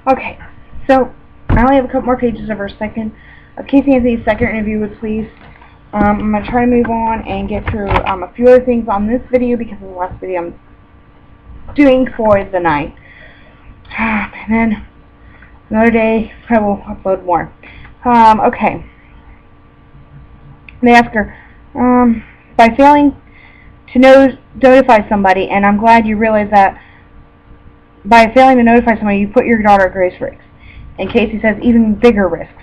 Okay, so I only have a couple more pages of Casey Anthony's second interview with police. I'm going to try to move on and get through a few other things on this video because of the last video I'm doing for the night. And then another day I will upload more. Okay. They ask her, by failing to notify somebody, and I'm glad you realize that by failing to notify somebody, you put your daughter at great risks. And Casey says, even bigger risks.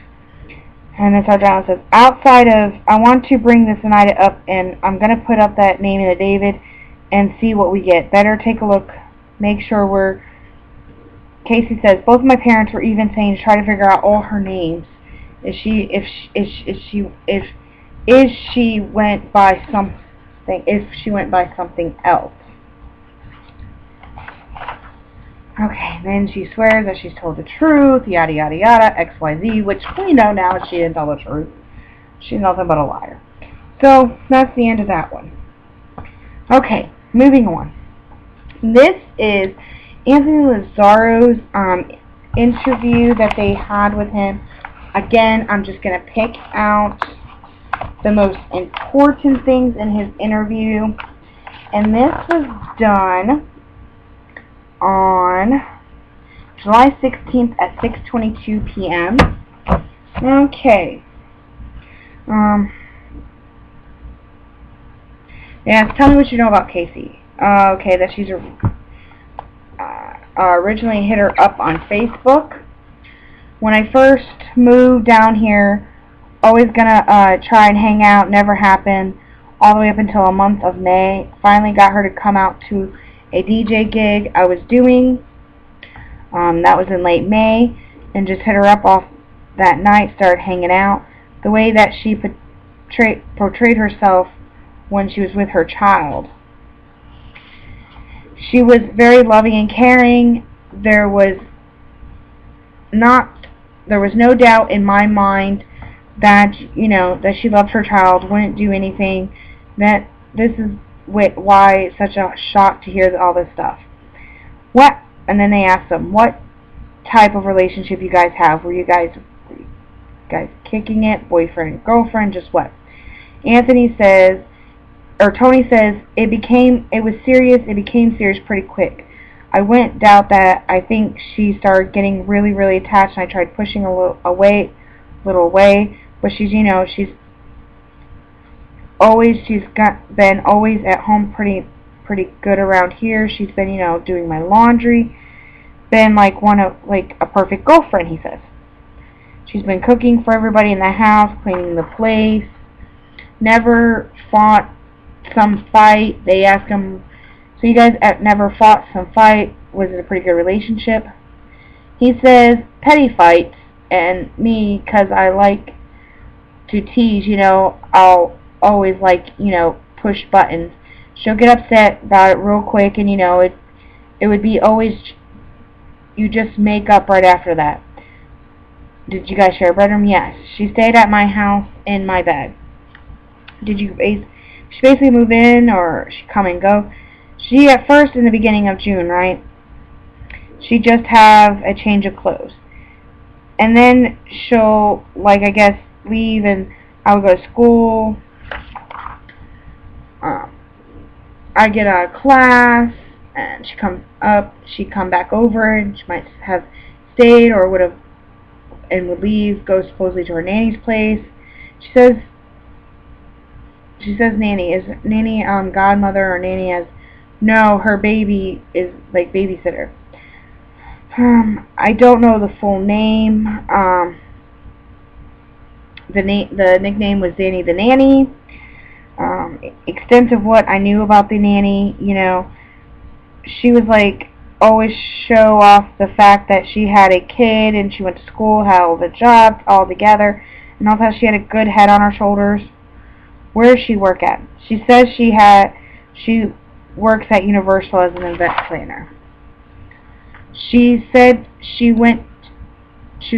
And then Sargent says, outside of, I want to bring this Oneida up, and I'm going to put up that name in the David and see what we get. Better take a look, make sure we're... Casey says, both of my parents were even saying to try to figure out all her names. If she went by something else. Okay, then she swears that she's told the truth, yada yada yada, XYZ, which we know now she didn't tell the truth. She's nothing but a liar. So, that's the end of that one. Okay, moving on. This is Anthony Lazzaros' interview that they had with him. Again, I'm just going to pick out the most important things in his interview. And this was done on July 16th at 6:22 p.m. Okay. Yeah, tell me what you know about Casey. Okay, that she's originally hit her up on Facebook. When I first moved down here, always gonna try and hang out, never happened. All the way up until a month of May. Finally got her to come out to a DJ gig I was doing. That was in late May, and just hit her up off that night, started hanging out. The way that she portrayed herself when she was with her child. She was very loving and caring. There was no doubt in my mind that, that she loved her child, wouldn't do anything. That this is why it's such a shock to hear all this stuff. And then they asked them, what type of relationship you guys have? Were you guys kicking it, boyfriend and girlfriend, just what? Tony says, it became serious pretty quick. I wouldn't doubt that. I think she started getting really, really attached, and I tried pushing a little away, but she's been always at home pretty good around here. She's been, doing my laundry, been like a perfect girlfriend, he says. She's been cooking for everybody in the house, cleaning the place, never fought some fight. They ask him, so you guys never fought some fight? Was it a pretty good relationship? He says, petty fights, and me, because I like to tease, I'll always push buttons. She'll get upset about it real quick, and it would be always, you just make up right after that. Did you guys share a bedroom? Yes. She stayed at my house in my bed. Did she basically move in, or she come and go? She, at first, in the beginning of June, right? She just have a change of clothes. And then she'll, I guess, leave, and I would go to school. I get out of class, and she come back over, and she might have stayed, or would leave, go supposedly to her nanny's place. She says nanny. Is nanny godmother, or nanny as... No, her baby is like babysitter. I don't know the full name. The nickname was Danny the Nanny. Extent of what I knew about the nanny, she was always show off the fact that she had a kid and she went to school, had all the jobs all together, and also she had a good head on her shoulders. Where does she work at? She says she works at Universal as an event planner. She said she was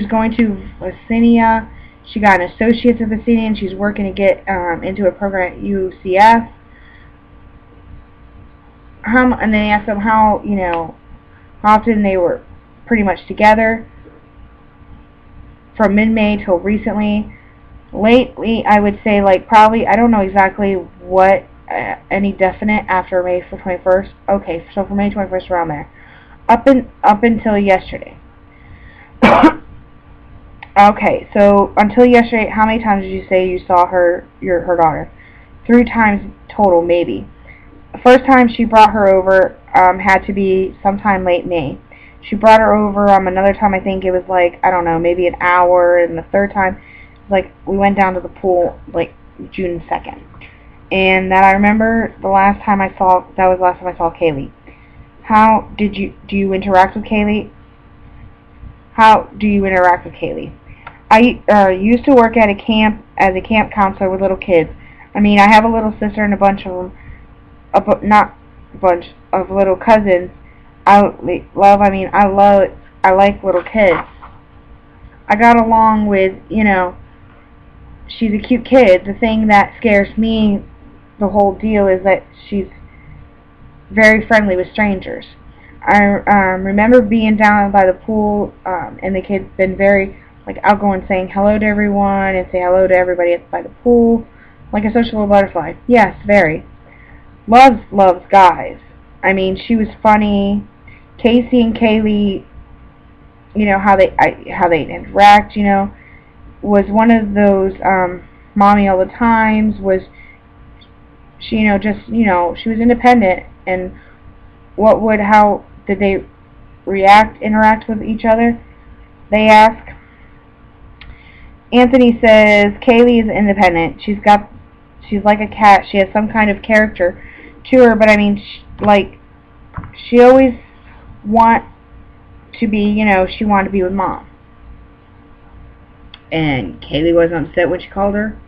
going to Vicinity. She got an associate's at Vicinity, and she's working to get into a program at UCF. And then they asked them how often they were pretty much together from mid-May till recently. Lately, I would say, like, probably, I don't know exactly what, any definite after May 21st. Okay, so for May 21st, around there. Up until yesterday. Okay, so until yesterday, how many times did you say you saw her daughter? 3 times total, maybe. The first time she brought her over had to be sometime late May. She brought her over another time. I think it was like, I don't know, maybe an hour. And the third time, like, we went down to the pool like June 2nd. And that I remember that was the last time I saw Kaylee. Do you interact with Kaylee? How do you interact with Kaylee? I used to work at a camp as a camp counselor with little kids. I mean, I have a little sister and a bunch of them, not a bunch of little cousins. I like little kids. I got along with, she's a cute kid. The thing that scares me, the whole deal, is that she's very friendly with strangers. I remember being down by the pool, and the kid's been very outgoing, saying hello to everyone and say hello to everybody by the pool, like a social butterfly. Yes, very. Loves guys. I mean, she was funny. Casey and Kaylee, how they interact, was one of those mommy all the times. Was she, she was independent. And how did they interact with each other? They ask. Anthony says Kaylee is independent. She's like a cat. She has some kind of character to her, but I mean, she always want to be, she wanted to be with mom. And Kaylee wasn't upset when she called her?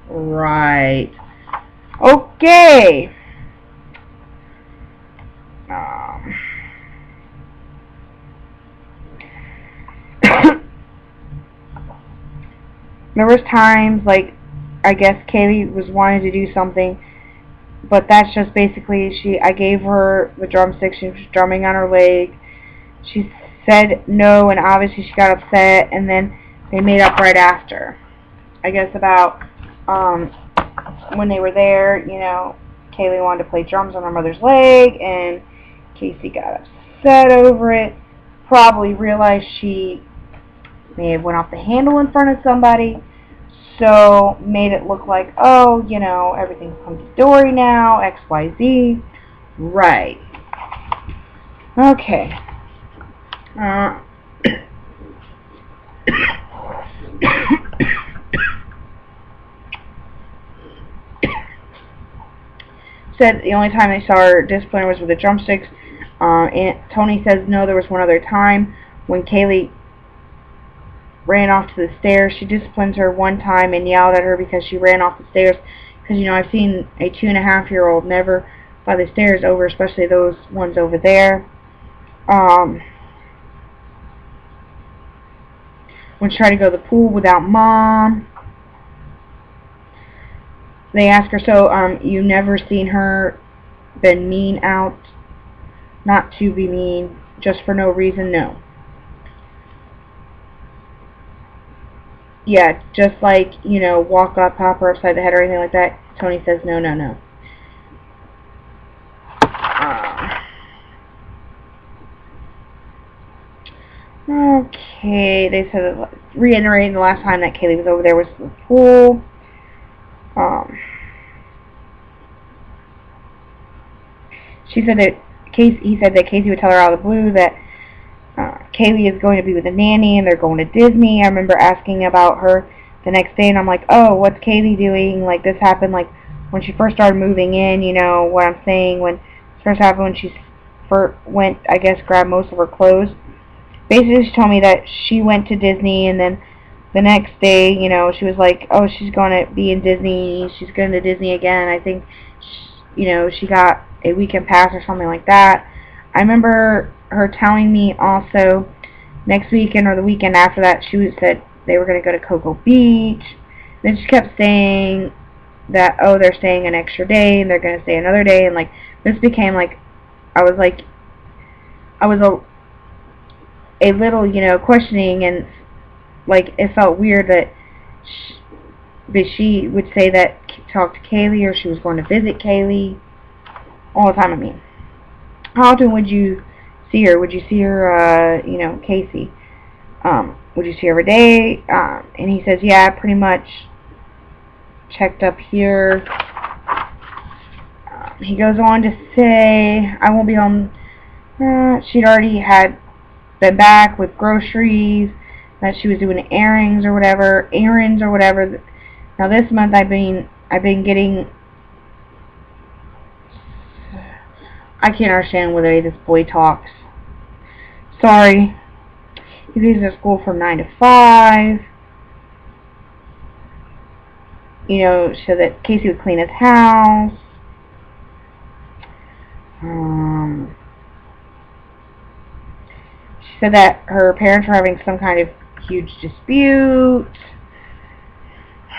Right. Okay. There was times, I guess Kaylee was wanting to do something, but that's just basically, I gave her the drumstick. She was drumming on her leg. She said no, and obviously she got upset, and then they made up right after. I guess about when they were there, Kaylee wanted to play drums on her mother's leg, and Casey got upset over it. Probably realized she may have went off the handle in front of somebody, so made it look like, oh, everything's hunky-dory now, XYZ. Right. Okay. Said the only time they saw her discipline was with the drumsticks. And Tony says no, there was one other time when Kaylee ran off to the stairs. She disciplined her one time and yelled at her because she ran off the stairs. Because, I've seen a 2.5-year-old never fly the stairs over, especially those ones over there. When she tried to go to the pool without mom. They ask her, so, you never seen her been mean out? Not to be mean, just for no reason? No. Yeah, just walk up, pop her upside the head or anything like that. Tony says no, no, no. Okay, they said, reiterating the last time that Kaylee was over there was the pool. He said that Casey would tell her out of the blue that Kaylee is going to be with a nanny and they're going to Disney. I remember asking about her the next day, and I'm like, oh, what's Kaylee doing? This happened when she first started moving in, what I'm saying, when this first happened, when she went, I guess, grabbed most of her clothes. Basically, she told me that she went to Disney, and then the next day, she was like, oh, she's going to be in Disney. She's going to Disney again. I think, she got a weekend pass or something like that. I remember her telling me also next weekend or the weekend after that, she said they were going to go to Cocoa Beach. Then she kept saying that, oh, they're staying an extra day and they're going to stay another day, and this became I was a little, questioning, and like it felt weird that she would say that talk to Kaylee, or she was going to visit Kaylee all the time. I mean, how often would you see her? Would you see her, Casey? Would you see her every day? And he says, yeah, pretty much checked up here. He goes on to say, I won't be home. She'd already had been back with groceries, that she was doing errands or whatever. Now this month I've been getting. I can't understand whether this boy talks. Sorry. He leaves at school from 9 to 5. So that Casey would clean his house. She said that her parents were having some kind of huge dispute.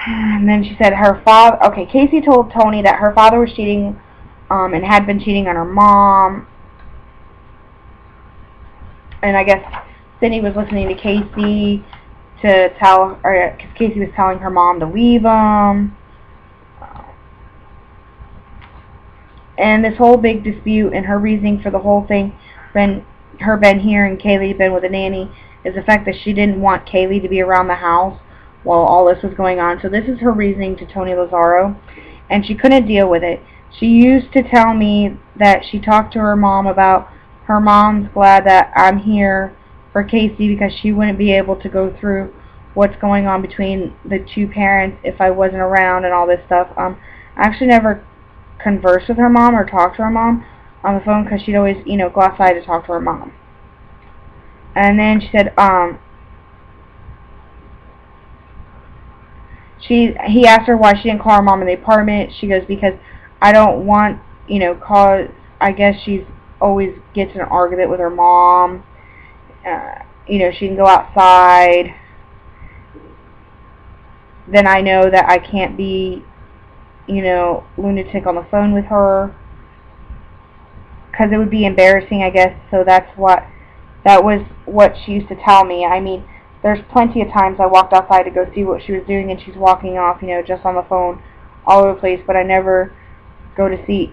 And then she said her father... Okay, Casey told Tony that her father was cheating, and had been cheating on her mom. And I guess Cindy was listening to Casey to tell... Or because Casey was telling her mom to leave him. And this whole big dispute, and her reasoning for the whole thing, been here and Kaylee been with a nanny, is the fact that she didn't want Kaylee to be around the house while all this was going on. So this is her reasoning to Tony Lazzaro, and she couldn't deal with it. She used to tell me that she talked to her mom about her mom's glad that I'm here for Casey because she wouldn't be able to go through what's going on between the two parents if I wasn't around and all this stuff. I actually never conversed with her mom or talked to her mom on the phone because she'd always, go outside to talk to her mom. And then she said, he asked her why she didn't call her mom in the apartment. She goes, because I don't want, cause, I guess she's always gets in an argument with her mom. She can go outside. Then I know that I can't be, lunatic on the phone with her. Because it would be embarrassing, I guess. So that was what she used to tell me. I mean, there's plenty of times I walked outside to go see what she was doing, and she's walking off, just on the phone all over the place. But I never got to see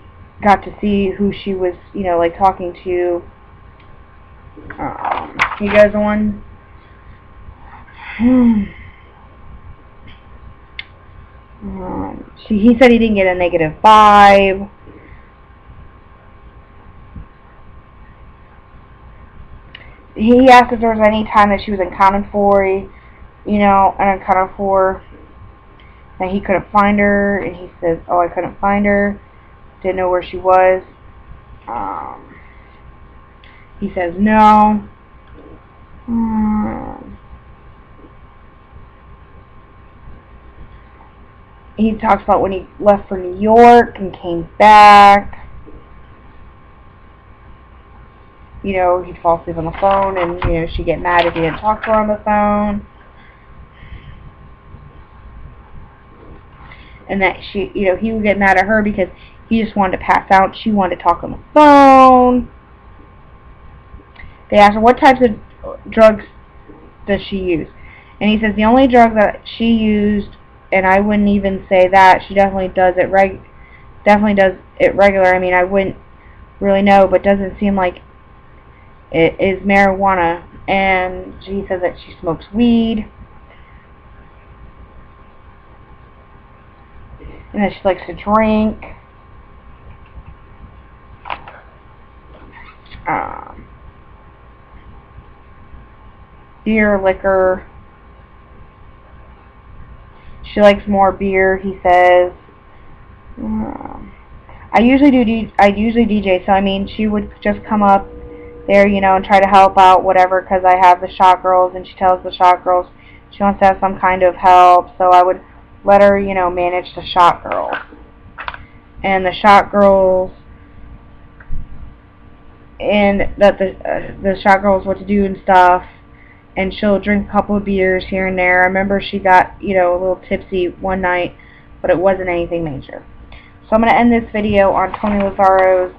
who she was, like talking to. He goes on. He said he didn't get a negative vibe. He asked if there was any time that she was accounted for, and accounted for that he couldn't find her, and he says, oh, I couldn't find her, didn't know where she was. He says no. He talks about when he left for New York and came back. He'd fall asleep on the phone, and, she'd get mad if he didn't talk to her on the phone. And that he would get mad at her because he just wanted to pass out. She wanted to talk on the phone. They asked her, what types of drugs does she use? And he says the only drug that she used, and I wouldn't even say that, she definitely does it regular. I mean, I wouldn't really know, but doesn't seem like it is marijuana. And she says that she smokes weed, and that she likes to drink. Beer, liquor. She likes more beer, he says. I usually DJ, so I mean, she would just come up there, and try to help out, whatever, because I have the shot girls, and she tells the shot girls she wants to have some kind of help, so I would let her, manage the shot girls. And the shot girls, and that the shot girls what to do and stuff, and she'll drink a couple of beers here and there. I remember she got, a little tipsy one night, but it wasn't anything major. So I'm going to end this video on Tony Lazzaro's